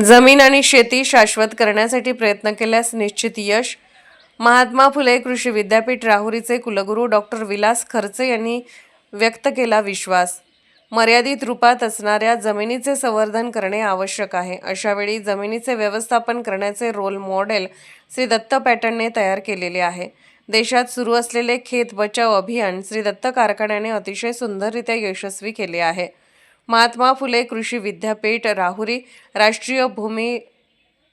जमीन आणि शेती शाश्वत करण्यासाठी प्रयत्न केल्यास निश्चित यश. महात्मा फुले कृषी विद्यापीठ राहुरीचे कुलगुरू डॉक्टर विलास खर्चे यांनी व्यक्त केला विश्वास. मर्यादित रूपात असणाऱ्या जमिनीचे संवर्धन करणे आवश्यक आहे. अशावेळी जमिनीचे व्यवस्थापन करण्याचे रोल मॉडेल श्री दत्त पॅटर्नने तयार केलेले आहे. देशात सुरू असलेले खेत बचाव अभियान श्री दत्त कारखान्याने अतिशय सुंदररित्या यशस्वी केले आहे. महात्मा फुले कृषी विद्यापीठ राहुरी, राष्ट्रीय भूमी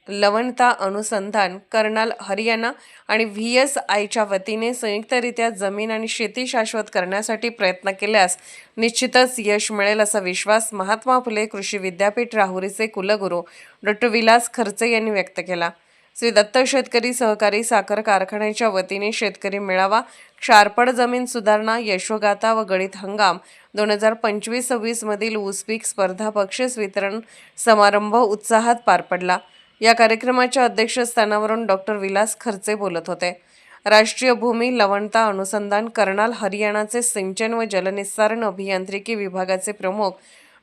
लवणता अनुसंधान, कर्नाल हरियाणा आणि VSIच्या वतीने संयुक्तरित्या जमीन आणि शेती शाश्वत करण्यासाठी प्रयत्न केल्यास निश्चितच यश मिळेल असा विश्वास महात्मा फुले कृषी विद्यापीठ राहुरीचे कुलगुरू डॉक्टर विलास खर्चे यांनी व्यक्त केला. श्री दत्त शेतकरी सहकारी साखर कारखान्याच्या वतीने शेतकरी मेळावा, क्षारपड जमीन सुधारणा, यशोगाथा व गळीत हंगाम 2025-26 मधील ऊस पीक स्पर्धा बक्षीस वितरण समारंभ उत्साहात पार पडला. या कार्यक्रमाच्या अध्यक्षस्थानावरून डॉक्टर विलास खर्चे बोलत होते. राष्ट्रीय भूमी लवणता अनुसंधान, कर्नाल हरियाणाचे सिंचन व जलनिस्सारण अभियांत्रिकी विभागाचे प्रमुख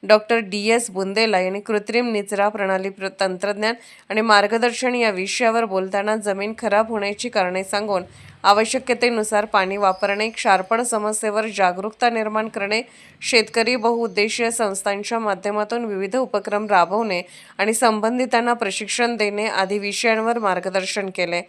डॉक्टर DS बुंदेला यांनी कृत्रिम निचरा प्रणाली तंत्रज्ञान आणि मार्गदर्शन या विषयावर बोलताना जमीन खराब होण्याची कारणे सांगून आवश्यकतेनुसार पाणी वापरणे, क्षारपड समस्येवर जागरूकता निर्माण करणे, शेतकरी बहुउद्देशीय संस्थांच्या माध्यमातून विविध उपक्रम राबवणे आणि संबंधितांना प्रशिक्षण देणे आदी विषयांवर मार्गदर्शन केले.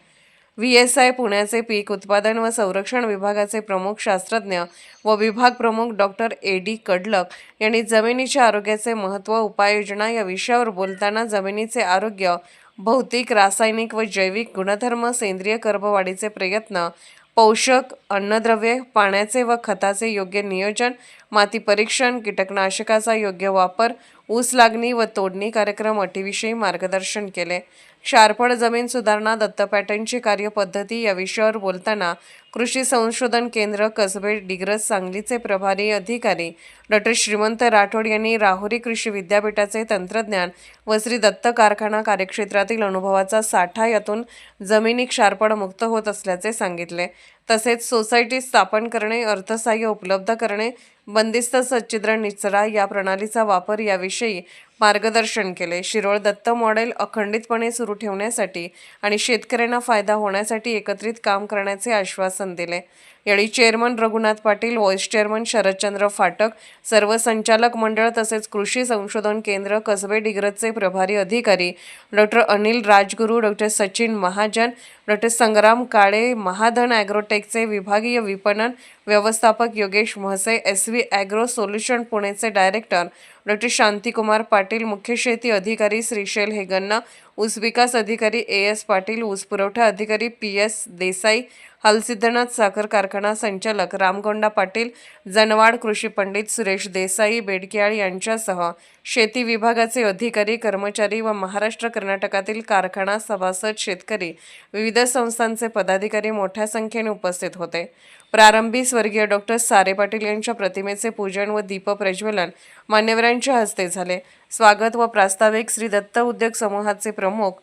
VSI पुण्याचे पीक उत्पादन व संरक्षण विभागाचे प्रमुख शास्त्रज्ञ व विभाग प्रमुख डॉक्टर AD कडलक यांनी जमिनीच्या आरोग्याचे महत्त्व, उपाययोजना या विषयावर बोलताना जमिनीचे आरोग्य, भौतिक, रासायनिक व जैविक गुणधर्म, सेंद्रिय कर्बवाढीचे प्रयत्न, पोषक अन्नद्रव्ये, पाण्याचे व खताचे योग्य नियोजन, माती परीक्षण, कीटकनाशकाचा योग्य वापर, ऊस लागणी व तोडणी कार्यक्रम अटीविषयी मार्गदर्शन केले. क्षारपड जमीन सुधारणा, दत्त पॅटर्नची कार्यपद्धती या विषयावर बोलताना कृषी संशोधन केंद्र कसबे डिग्रज सांगलीचे प्रभारी अधिकारी डॉक्टर श्रीमंत राठोड यांनी राहुरी कृषी विद्यापीठाचे तंत्रज्ञान व श्री दत्त कारखाना कार्यक्षेत्रातील अनुभवाचा साठा यातून जमिनी क्षारपड मुक्त होत असल्याचे सांगितले. तसेच सोसायटी स्थापन करणे, अर्थसहाय्य उपलब्ध करणे, बंदिस्त सच्छिद्र निचरा या प्रणालीचा वापर याविषयी मार्गदर्शन केले. शिरोळ दत्त मॉडेल अखंडितपणे सुरू ठेवण्यासाठी आणि शेतकऱ्यांना फायदा होण्यासाठी एकत्रित काम करण्याचे आश्वासन दिले. यावेळी chairman Raghunath Patil, vice chairman Sharadchandra Phatak, सर्व संचालक मंडळ तसेच कृषी संशोधन केंद्र कसबे डिग्रजचे प्रभारी अधिकारी doctor Anil Rajguru, doctor Sachin Mahajan, doctor Sangram Kale, Mahadhan ॲग्रोटेकचे विभागीय विपणन व्यवस्थापक Yogesh Mhase, SV agro solution पुणेचे डायरेक्टर डॉक्टर शांतिकुमार पाटील, मुख्य शेती अधिकारी श्रीशैल हेगन्ना, ऊस विकास अधिकारी AS पाटील, ऊस पुरवठा अधिकारी PS देसाई, हलसिद्धनाथ साखर कारखाना संचालक रामगोंडा पाटील, जनवाड कृषी पंडित सुरेश देसाई, बेडकियाळ यांच्यासह शेती विभागाचे अधिकारी, कर्मचारी व महाराष्ट्र कर्नाटकातील कारखाना सभासद, शेतकरी, विविध संस्थांचे पदाधिकारी मोठ्या संख्येने उपस्थित होते. प्रारंभी स्वर्गीय डॉक्टर सारे पाटील यांच्या प्रतिमेचे पूजन व दीपप्रज्वलन मान्यवरांच्या हस्ते झाले. स्वागत व प्रास्ताविक श्री दत्त उद्योग समूहाचे प्रमुख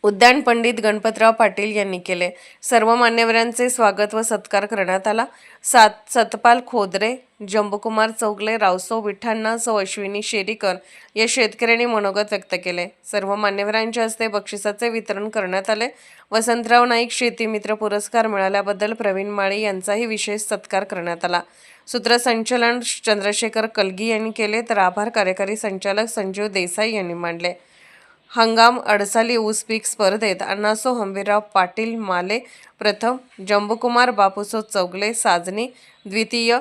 उद्यान पंडित गणपतराव पाटील यांनी केले. सर्व मान्यवरांचे स्वागत व सत्कार करण्यात आला. सतपाल खोदरे, जंबुकुमार चौगले, रावसो विठ्ठण्णा, सौ अश्विनी शेरीकर या शेतकऱ्यांनी मनोगत व्यक्त केले. सर्व मान्यवरांच्या हस्ते बक्षिसाचे वितरण करण्यात आले. वसंतराव नाईक शेती मित्र पुरस्कार मिळाल्याबद्दल प्रवीण माळी यांचाही विशेष सत्कार करण्यात आला. सूत्रसंचालन चंद्रशेखर कलगी यांनी केले तर आभार कार्यकारी संचालक संजीव देसाई यांनी मांडले. हंगाम अडसाली ऊस पीक स्पर्धेत अण्णासो हंबीरराव पाटील माले प्रथम, जंबुकुमार बापूसो चौगले साजनी द्वितीय,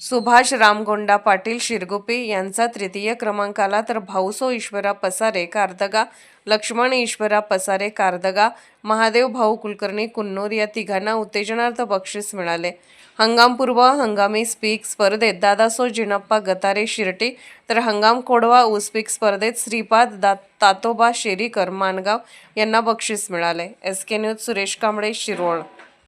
सुभाष रामगोंडा पाटील शिरगुपी यांचा तृतीय क्रमांक आला तर भाऊसो ईश्वरा पसारे कारदगा, लक्ष्मण ईश्वरा पसारे कारदगा, महादेव भाऊ कुलकर्णी कुन्नूर या तिघांना उत्तेजनार्थ बक्षीस मिळाले. हंगामपूर्व हंगामी पीक स्पर्धेत दादासो जिनप्पा गतारे शिर्टी तर हंगाम खोडवा ऊस पीक स्पर्धेत श्रीपाद तातोबा शेरीकर मानगाव यांना बक्षीस मिळाले. SK news Suresh Kamble, Shirol.